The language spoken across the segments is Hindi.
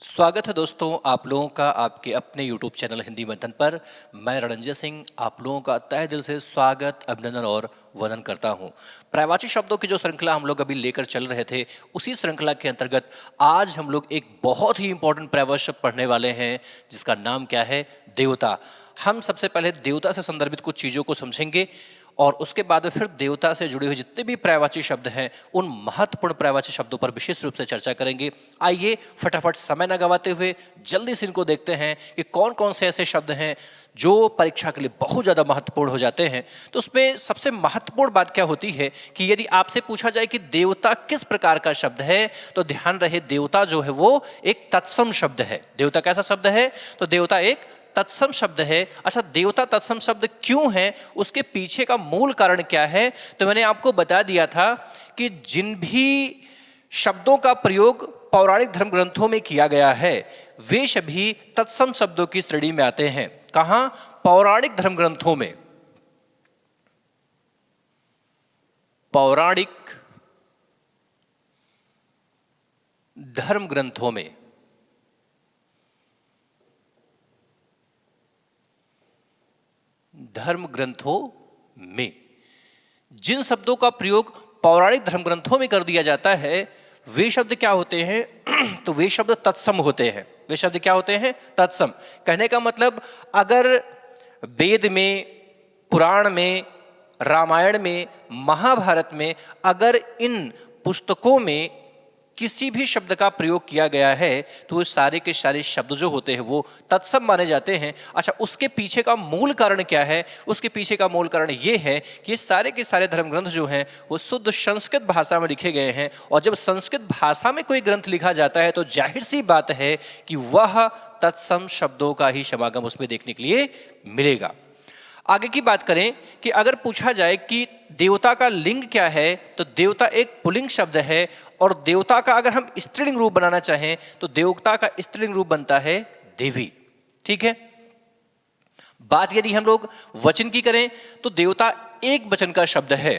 स्वागत है दोस्तों आप लोगों का आपके अपने YouTube चैनल हिंदी मंथन पर। मैं रणंजय सिंह आप लोगों का तहे दिल से स्वागत, अभिनंदन और वंदन करता हूं। पर्यायवाची शब्दों की जो श्रृंखला हम लोग अभी लेकर चल रहे थे, उसी श्रृंखला के अंतर्गत आज हम लोग एक बहुत ही इंपॉर्टेंट पर्यायवाची शब्द पढ़ने वाले हैं, जिसका नाम क्या है? देवता। हम सबसे पहले देवता से संदर्भित कुछ चीज़ों को समझेंगे और उसके बाद फिर देवता से जुड़े हुए जितने भी पर्यायवाची शब्द हैं उन महत्वपूर्ण पर्यायवाची शब्दों पर विशेष रूप से चर्चा करेंगे। आइए फटाफट समय न गवाते हुए जल्दी से इनको देखते हैं कि कौन कौन से ऐसे शब्द हैं जो परीक्षा के लिए बहुत ज़्यादा महत्वपूर्ण हो जाते हैं। तो उसमें सबसे महत्वपूर्ण बात क्या होती है कि यदि आपसे पूछा जाए कि देवता किस प्रकार का शब्द है, तो ध्यान रहे देवता जो है वो एक तत्सम शब्द है। देवता कैसा शब्द है? तो देवता एक तत्सम शब्द है। अच्छा, देवता तत्सम शब्द क्यों है, उसके पीछे का मूल कारण क्या है? तो मैंने आपको बता दिया था कि जिन भी शब्दों का प्रयोग पौराणिक धर्म ग्रंथों में किया गया है वे सभी तत्सम शब्दों की श्रेणी में आते हैं। कहां? पौराणिक धर्म ग्रंथों में। पौराणिक धर्म ग्रंथों में जिन शब्दों का प्रयोग पौराणिक धर्म ग्रंथों में कर दिया जाता है वे शब्द क्या होते हैं? तो वे शब्द तत्सम होते हैं। वे शब्द क्या होते हैं? तत्सम। कहने का मतलब अगर वेद में, पुराण में, रामायण में, महाभारत में अगर इन पुस्तकों में किसी भी शब्द का प्रयोग किया गया है तो वो सारे के सारे शब्द जो होते हैं वो तत्सम माने जाते हैं। अच्छा, उसके पीछे का मूल कारण क्या है? उसके पीछे का मूल कारण ये है कि ये सारे के सारे धर्म ग्रंथ जो हैं वो शुद्ध संस्कृत भाषा में लिखे गए हैं, और जब संस्कृत भाषा में कोई ग्रंथ लिखा जाता है तो जाहिर सी बात है कि वह तत्सम शब्दों का ही समागम उसमें देखने के लिए मिलेगा। आगे की बात करें कि अगर पूछा जाए कि देवता का लिंग क्या है, तो देवता एक पुल्लिंग शब्द है, और देवता का अगर हम स्त्रीलिंग रूप बनाना चाहें तो देवता का स्त्रीलिंग रूप बनता है देवी। ठीक है। बात यदि हम लोग वचन की करें तो देवता एक वचन का शब्द है।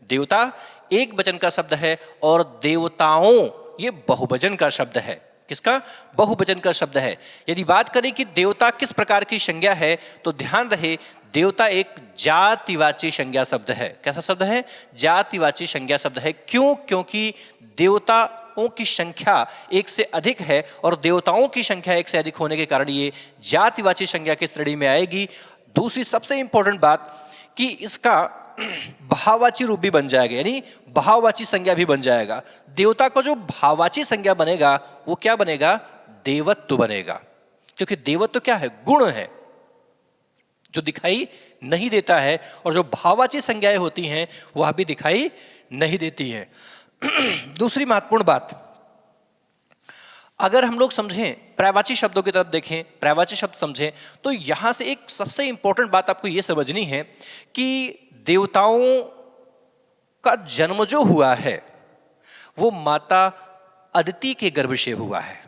देवता एक वचन का शब्द है और देवताओं ये बहुवचन का शब्द है। किसका? बहुवचन का शब्द है। यदि बात करें कि देवता किस प्रकार की संज्ञा है, तो ध्यान रहे देवता एक जातिवाची संज्ञा शब्द है। कैसा शब्द है? जातिवाची संज्ञा शब्द है। क्यों? क्योंकि देवताओं की संख्या एक से अधिक है और देवताओं की संख्या एक से अधिक होने के कारण ये जातिवाची संज्ञा की श्रेणी में आएगी। दूसरी सबसे इंपॉर्टेंट बात कि इसका भाववाची रूप भी बन जाएगा, यानी भाववाची संज्ञा भी बन जाएगा। देवता का जो भाववाची संज्ञा बनेगा वो क्या बनेगा? देवत्व बनेगा। क्योंकि देवत्व क्या है? गुण है जो दिखाई नहीं देता है, और जो भाववाची संज्ञाएं होती हैं वह भी दिखाई नहीं देती हैं। दूसरी महत्वपूर्ण बात, अगर हम लोग समझें पर्यायवाची शब्दों की तरफ देखें, पर्यायवाची शब्द समझें, तो यहां से एक सबसे इंपॉर्टेंट बात आपको यह समझनी है कि देवताओं का जन्म जो हुआ है वो माता अदिति के गर्भ से हुआ है,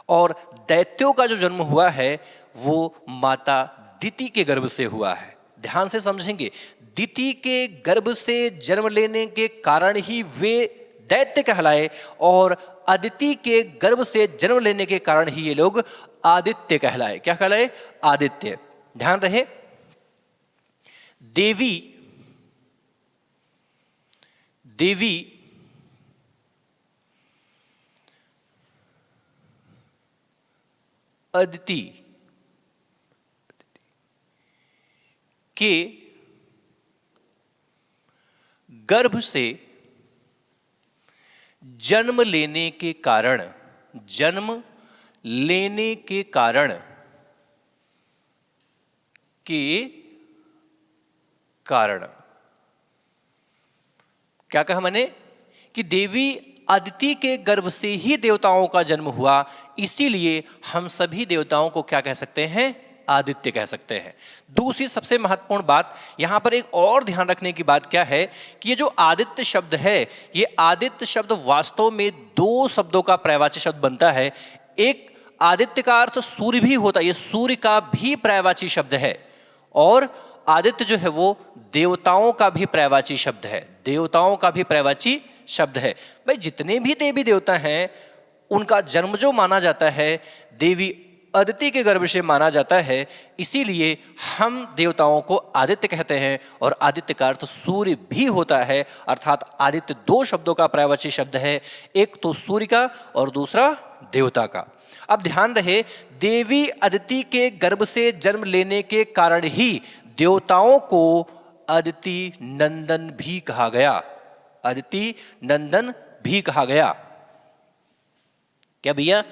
और दैत्यों का जो जन्म हुआ है वो माता दिति के गर्भ से हुआ है। ध्यान से समझेंगे, दिति के गर्भ से जन्म लेने के कारण ही वे दैत्य कहलाए, और अदिति के गर्भ से जन्म लेने के कारण ही ये लोग आदित्य कहलाए। क्या कहलाए? आदित्य। ध्यान रहे, देवी अदिति के गर्भ से जन्म लेने के कारण क्या कहा मैंने? कि देवी अदिति के गर्भ से ही देवताओं का जन्म हुआ, इसीलिए हम सभी देवताओं को क्या कह सकते हैं? आदित्य कह सकते हैं। दूसरी सबसे महत्वपूर्ण बात यहां पर एक और ध्यान रखने की बात क्या है कि ये जो आदित्य शब्द है, ये आदित्य शब्द वास्तव में दो शब्दों का पर्यायवाची शब्द बनता है। एक आदित्य का अर्थ सूर्य भी होता है, ये सूर्य का भी पर्यायवाची शब्द है, और आदित्य जो है वो देवताओं का भी पर्यायवाची शब्द है। देवताओं का भी पर्यायवाची शब्द है। भाई जितने भी देवी देवता हैं उनका जन्म जो माना जाता है देवी अदिति के गर्भ से माना जाता है, इसीलिए हम देवताओं को आदित्य कहते हैं। और आदित्य का अर्थ सूर्य भी होता है, अर्थात आदित्य दो शब्दों का पर्यायवाची शब्द है, एक तो सूर्य का और दूसरा देवता का। अब ध्यान रहे, देवी अदिति के गर्भ से जन्म लेने के कारण ही देवताओं को अदिति नंदन भी कहा गया। अदिति नंदन भी कहा गया। क्या भैया?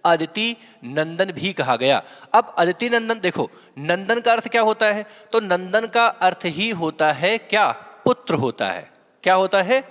अदिति नंदन भी कहा गया। अब अदिति नंदन, देखो नंदन का अर्थ क्या होता है? तो नंदन का अर्थ ही होता है क्या? पुत्र होता है। क्या होता है?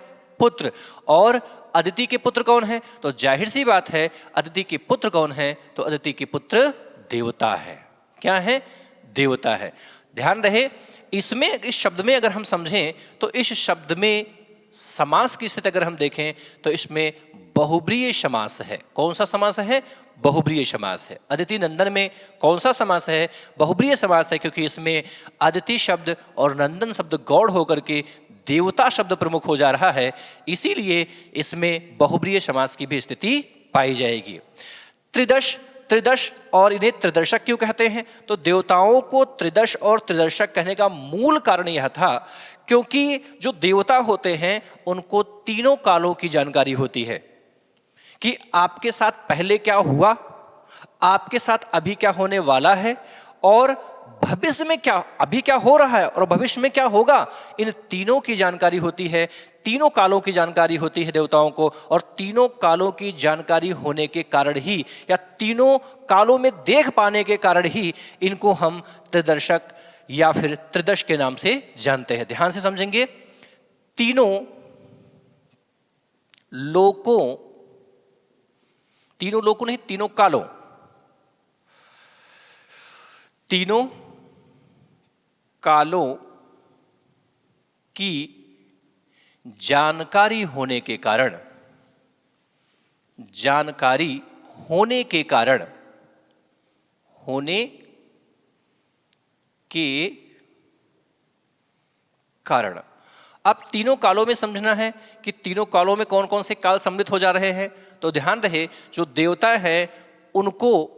पुत्र। और अदिति के पुत्र कौन है? तो जाहिर सी बात है, अदिति के पुत्र कौन है? तो अदिति के पुत्र देवता है। क्या है? देवता है। ध्यान रहे, इसमें इस शब्द में अगर हम समझें तो इस शब्द में समास की स्थिति अगर हम देखें तो इसमें बहुब्रीय समास है। कौन सा समास है? बहुब्रीय समास है। अदिति नंदन में कौन सा समास है? बहुब्रीय समास है, क्योंकि इसमें अदिति शब्द और नंदन शब्द गौड़ होकर के देवता शब्द प्रमुख हो जा रहा है, इसीलिए इसमें बहुब्रीय समास की भी स्थिति पाई जाएगी। त्रिदश, त्रिदश और इन्हें त्रिदर्शक क्यों कहते हैं? तो देवताओं को त्रिदश और त्रिदर्शक कहने का मूल कारण यह था क्योंकि जो देवता होते हैं उनको तीनों कालों की जानकारी होती है कि आपके साथ पहले क्या हुआ, आपके साथ अभी क्या होने वाला है और भविष्य में क्या, अभी क्या हो रहा है और भविष्य में क्या होगा। इन तीनों की जानकारी होती है, तीनों कालों की जानकारी होती है देवताओं को। और तीनों कालों की जानकारी होने के कारण ही, या तीनों कालों में देख पाने के कारण ही इनको हम त्रिदर्शक या फिर त्रिदश के नाम से जानते हैं। ध्यान से समझेंगे, तीनों लोकों, तीनों लोकों नहीं, तीनों कालों, तीनों कालों की जानकारी होने के कारण, जानकारी होने के कारण, होने के कारण। अब तीनों कालों में समझना है कि तीनों कालों में कौन कौन से काल सम्मिलित हो जा रहे हैं। तो ध्यान रहे, जो देवता है उनको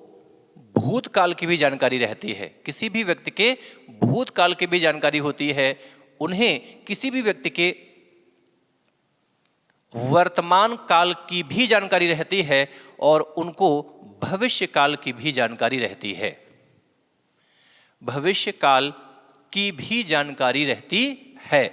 भूतकाल की भी जानकारी रहती है। किसी भी व्यक्ति के भूतकाल की भी जानकारी होती है। उन्हें किसी भी व्यक्ति के वर्तमान काल की भी जानकारी रहती है और उनको भविष्य काल की भी जानकारी रहती है। भविष्य काल की भी जानकारी रहती है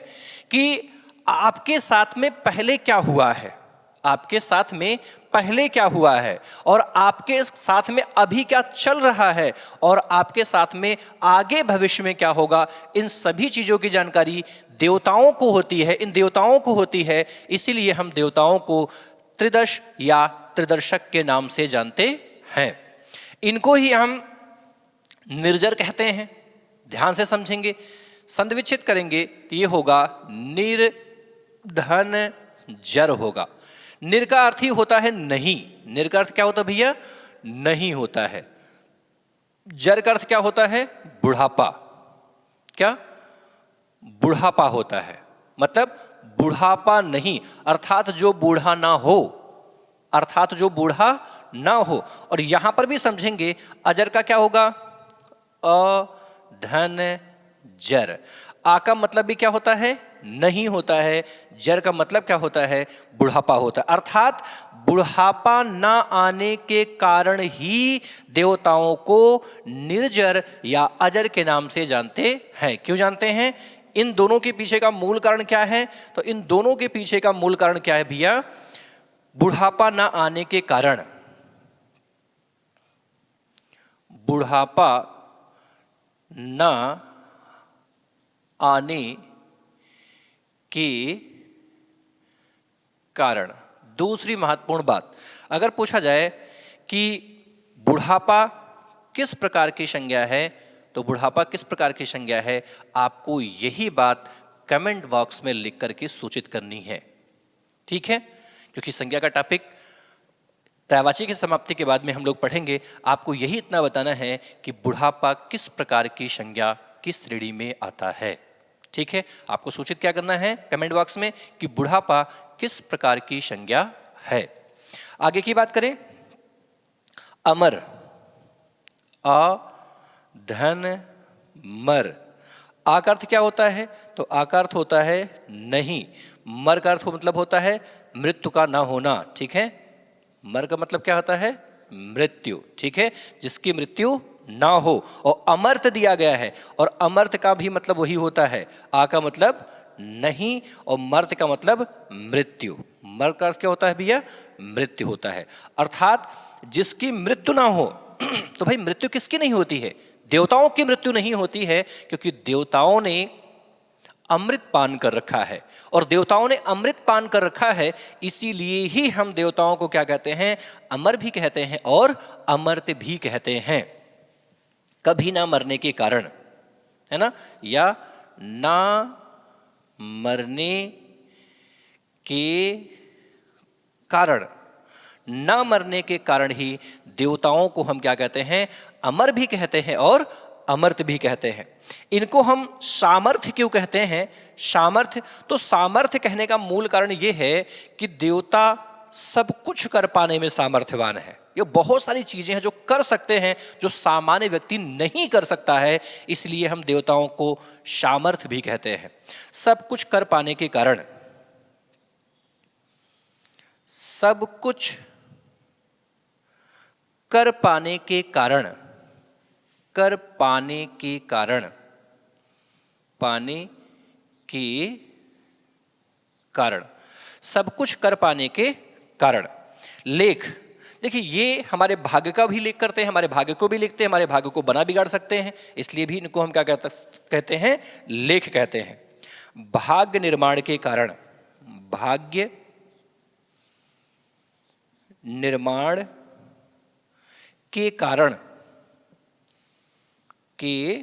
कि आपके साथ में पहले क्या हुआ है, आपके साथ में पहले क्या हुआ है और आपके साथ में अभी क्या चल रहा है और आपके साथ में आगे भविष्य में क्या होगा। इन सभी चीजों की जानकारी देवताओं को होती है, इन देवताओं को होती है। इसीलिए हम देवताओं को त्रिदश या त्रिदर्शक के नाम से जानते हैं। इनको ही हम निर्जर कहते हैं। ध्यान से समझेंगे, संधिविच्छेद करेंगे तो ये होगा निर्धन जर होगा। निर का अर्थ ही होता है नहीं। निर का अर्थ क्या होता है भैया? नहीं होता है। जर का अर्थ क्या होता है? बुढ़ापा। क्या? बुढ़ापा होता है, मतलब बुढ़ापा नहीं, अर्थात जो बूढ़ा ना हो, अर्थात जो बूढ़ा ना हो। और यहां पर भी समझेंगे, अजर का क्या होगा? अधन जर। आ का मतलब भी क्या होता है? नहीं होता है। जर का मतलब क्या होता है? बुढ़ापा होता है। अर्थात बुढ़ापा ना आने के कारण ही देवताओं को निर्जर या अजर के नाम से जानते हैं। क्यों जानते हैं? इन दोनों के पीछे का मूल कारण क्या है? तो इन दोनों के पीछे का मूल कारण क्या है भैया? बुढ़ापा ना आने के कारण, बुढ़ापा ना आने के कारण। दूसरी महत्वपूर्ण बात, अगर पूछा जाए कि बुढ़ापा किस प्रकार की संज्ञा है, तो बुढ़ापा किस प्रकार की संज्ञा है, आपको यही बात कमेंट बॉक्स में लिख करके सूचित करनी है। ठीक है? क्योंकि संज्ञा का टॉपिक त्रैवाची की समाप्ति के बाद में हम लोग पढ़ेंगे। आपको यही इतना बताना है कि बुढ़ापा किस प्रकार की संज्ञा किस श्रेणी में आता है। ठीक है? आपको सूचित क्या करना है कमेंट बॉक्स में कि बुढ़ापा किस प्रकार की संज्ञा है। आगे की बात करें, अमर, अ धन मर, आ का अर्थ क्या होता है? तो आ का अर्थ होता है नहीं, मर का अर्थ मतलब होता है मृत्यु का ना होना, ठीक है। मर का मतलब क्या होता है? मृत्यु, ठीक है, जिसकी मृत्यु ना हो। और अमर्त दिया गया है, और अमर्त का भी मतलब वही होता है, आ का मतलब नहीं और मर्त का मतलब मृत्यु। मर का अर्थ क्या होता है भैया? मृत्यु होता है, अर्थात जिसकी मृत्यु ना हो। तो भाई मृत्यु किसकी नहीं होती है? देवताओं की मृत्यु नहीं होती है, क्योंकि देवताओं ने अमृत पान कर रखा है, और देवताओं ने अमृत पान कर रखा है, इसीलिए ही हम देवताओं को क्या कहते हैं? अमर भी कहते हैं और अमर्त्य भी कहते हैं। कभी ना मरने के कारण, है ना, या ना मरने के कारण, ना मरने के कारण ही देवताओं को हम क्या कहते हैं? अमर भी कहते हैं और अमर्त्य भी कहते हैं। इनको हम सामर्थ्य क्यों कहते हैं? सामर्थ्य, तो सामर्थ्य कहने का मूल कारण यह है कि देवता सब कुछ कर पाने में सामर्थ्यवान है। ये बहुत सारी चीजें हैं जो कर सकते हैं, जो सामान्य व्यक्ति नहीं कर सकता है, इसलिए हम देवताओं को सामर्थ्य भी कहते हैं। सब कुछ कर पाने के कारण, सब कुछ कर पाने के कारण, कर पाने के कारण, पाने के कारण, सब कुछ कर पाने के कारण। लेख, देखिए ये हमारे भाग्य का भी लेख करते हैं, हमारे भाग्य को भी लिखते हैं, हमारे भाग्य को बना बिगाड़ सकते हैं, इसलिए भी इनको हम क्या कहते हैं? लेख कहते हैं। भाग्य निर्माण के कारण, भाग्य निर्माण के कारण, के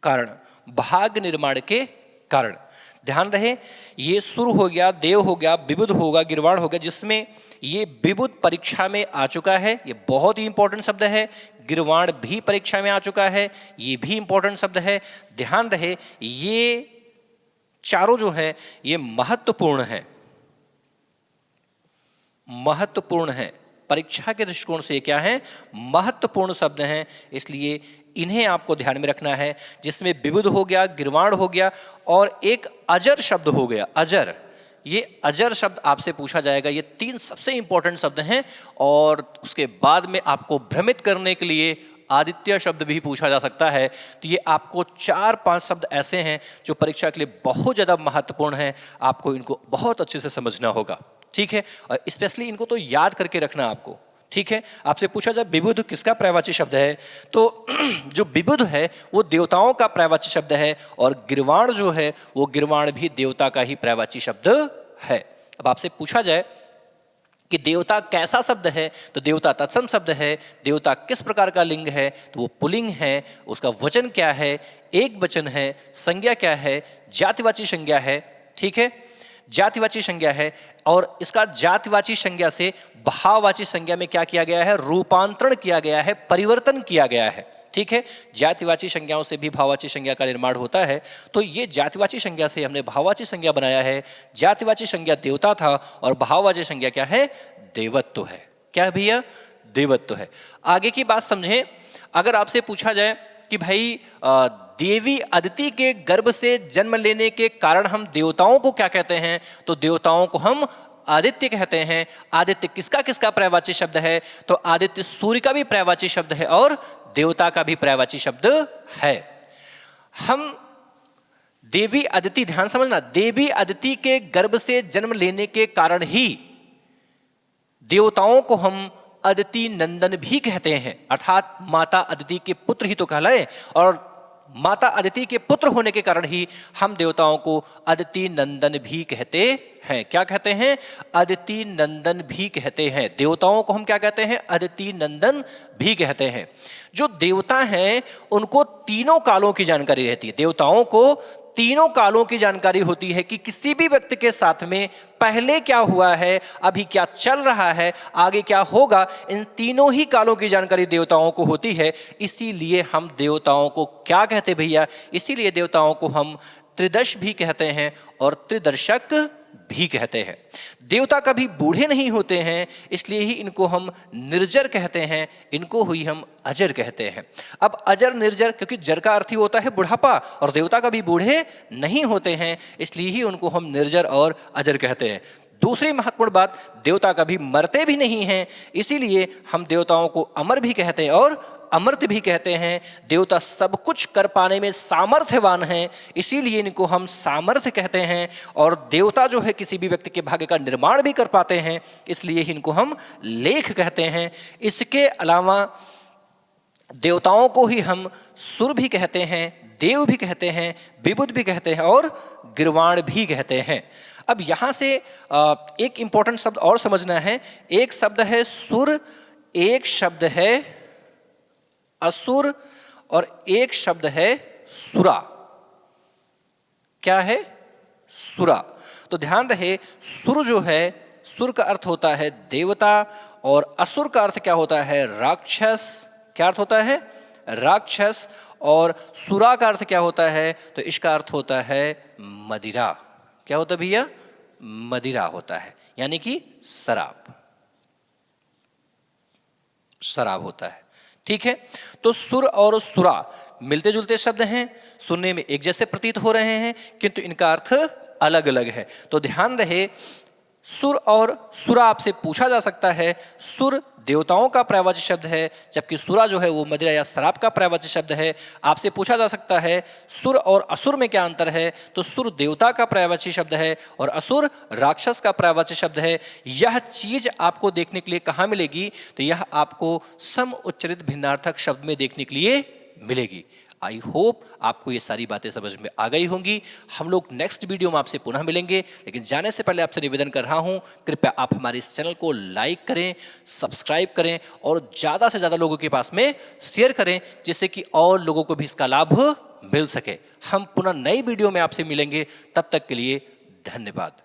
कारण, भाग्य निर्माण के कारण। ध्यान रहे, ये सुर हो गया, देव हो गया, विबुध होगा, गिरवाण हो गया, जिसमें ये विबुध परीक्षा में आ चुका है, ये बहुत ही इंपॉर्टेंट शब्द है। गिरवाण भी परीक्षा में आ चुका है, ये भी इंपॉर्टेंट शब्द है। ध्यान रहे, ये चारों जो है ये महत्वपूर्ण है, महत्वपूर्ण है, परीक्षा के दृष्टिकोण से क्या है? महत्वपूर्ण शब्द हैं, इसलिए इन्हें आपको ध्यान में रखना है। जिसमें विबुध हो गया, गिरवाण हो गया, और एक अजर शब्द हो गया, अजर। ये अजर शब्द आपसे पूछा जाएगा। ये तीन सबसे इंपॉर्टेंट शब्द हैं, और उसके बाद में आपको भ्रमित करने के लिए आदित्य शब्द भी पूछा जा सकता है। तो ये आपको 4-5 शब्द ऐसे हैं जो परीक्षा के लिए बहुत ज़्यादा महत्वपूर्ण हैं, आपको इनको बहुत अच्छे से समझना होगा, ठीक है। और स्पेशली इनको तो याद करके रखना आपको, ठीक है। आपसे पूछा जाए विबुध किसका पर्यायवाची शब्द है, तो जो विबुध है वो देवताओं का पर्यायवाची शब्द है, और गिरवाण जो है वो गिरवाण भी देवता का ही पर्यायवाची शब्द है। अब आपसे पूछा जाए कि देवता कैसा शब्द है, तो देवता तत्सम शब्द है। देवता किस प्रकार का लिंग है, तो वो पुल्लिंग है। उसका वचन क्या है, एक वचन है। संज्ञा क्या है, जातिवाची संज्ञा है, ठीक है, जातिवाची संज्ञा है। और इसका जातिवाची संज्ञा से भाववाची संज्ञा में क्या किया गया है? रूपांतरण किया गया है, परिवर्तन किया गया है, ठीक है। जातिवाची संज्ञाओं से भी भाववाची संज्ञा का निर्माण होता है, तो ये जातिवाची संज्ञा से हमने भाववाची संज्ञा बनाया है। जातिवाची संज्ञा देवता था, और भाववाची संज्ञा क्या है? देवत्व है। क्या है भैया? देवत्व है। आगे की बात समझें, अगर आपसे पूछा जाए कि भाई देवी अदिति के गर्भ से जन्म लेने के कारण हम देवताओं को क्या कहते हैं, तो देवताओं को हम आदित्य कहते हैं। आदित्य किसका किसका पर्यायवाची शब्द है, तो आदित्य सूर्य का भी पर्यायवाची शब्द है और देवता का भी पर्यायवाची शब्द है। हम देवी अदिति, ध्यान समझना, देवी अदिति के गर्भ से जन्म लेने के कारण ही देवताओं को हम अदिति नंदन भी कहते हैं, अर्थात माता अदिति के पुत्र ही तो कहलाए, और माता अदिति के पुत्र होने के कारण ही हम देवताओं को अदिति नंदन भी कहते हैं। क्या कहते हैं? अदिति नंदन भी कहते हैं। देवताओं को हम क्या कहते हैं? अदिति नंदन भी कहते हैं। जो देवता हैं उनको तीनों कालों की जानकारी रहती है। देवताओं को तीनों कालों की जानकारी होती है कि किसी भी व्यक्ति के साथ में पहले क्या हुआ है, अभी क्या चल रहा है, आगे क्या होगा, इन तीनों ही कालों की जानकारी देवताओं को होती है। इसीलिए हम देवताओं को क्या कहते भैया? इसीलिए देवताओं को हम त्रिदश भी कहते हैं और त्रिदर्शक भी कहते हैं। देवता कभी बूढ़े नहीं होते हैं, इसलिए ही इनको हम निर्जर कहते हैं, इनको ही हम अजर कहते हैं। अब अजर निर्जर, क्योंकि जर का अर्थ ही होता है बुढ़ापा, और देवता कभी बूढ़े नहीं होते हैं, इसलिए ही उनको हम निर्जर और अजर कहते हैं। दूसरी महत्वपूर्ण बात, देवता कभी मरते भी नहीं हैं, इसीलिए हम देवताओं को अमर भी कहते हैं और अमर्त्य भी कहते हैं। देवता सब कुछ कर पाने में सामर्थ्यवान हैं, इसीलिए इनको हम सामर्थ्य कहते हैं। और देवता जो है किसी भी व्यक्ति के भाग्य का निर्माण भी कर पाते हैं, इसलिए इनको हम लेख कहते हैं। इसके अलावा देवताओं को ही हम सुर भी कहते हैं, देव भी कहते हैं, विबुध भी कहते हैं और गिरवाण भी कहते हैं। अब यहां से एक इंपॉर्टेंट शब्द और समझना है। एक शब्द है सुर, एक शब्द है असुर और एक शब्द है सुरा। क्या है? सुरा। तो ध्यान रहे, सुर जो है, सुर का अर्थ होता है देवता, और असुर का अर्थ क्या होता है? राक्षस। क्या अर्थ होता है? राक्षस। और सुरा का अर्थ क्या होता है? तो इसका अर्थ होता है मदिरा। क्या होता है भैया? मदिरा होता है, यानी कि शराब। शराब होता है। ठीक है, तो सुर और सुरा मिलते जुलते शब्द हैं, सुनने में एक जैसे प्रतीत हो रहे हैं, किंतु इनका अर्थ अलग अलग है। तो ध्यान रहे, सुर और सुरा आपसे पूछा जा सकता है। सुर देवताओं का पर्यायवाची शब्द है, जबकि सुरा जो है वो मदिरा या शराब का पर्यायवाची शब्द है। आपसे पूछा जा सकता है सुर और असुर में क्या अंतर है? तो सुर देवता का पर्यायवाची शब्द है और असुर राक्षस का पर्यायवाची शब्द है। यह चीज आपको देखने के लिए कहाँ मिलेगी? तो यह आपको सम उच्चरित भिन्नार्थक शब्द में देखने के लिए मिलेगी। आई होप आपको ये सारी बातें समझ में आ गई होंगी। हम लोग नेक्स्ट वीडियो में आपसे पुनः मिलेंगे, लेकिन जाने से पहले आपसे निवेदन कर रहा हूं, कृपया आप हमारे इस चैनल को लाइक करें, सब्सक्राइब करें और ज़्यादा से ज़्यादा लोगों के पास में शेयर करें, जिससे कि और लोगों को भी इसका लाभ मिल सके। हम पुनः नई वीडियो में आपसे मिलेंगे, तब तक के लिए धन्यवाद।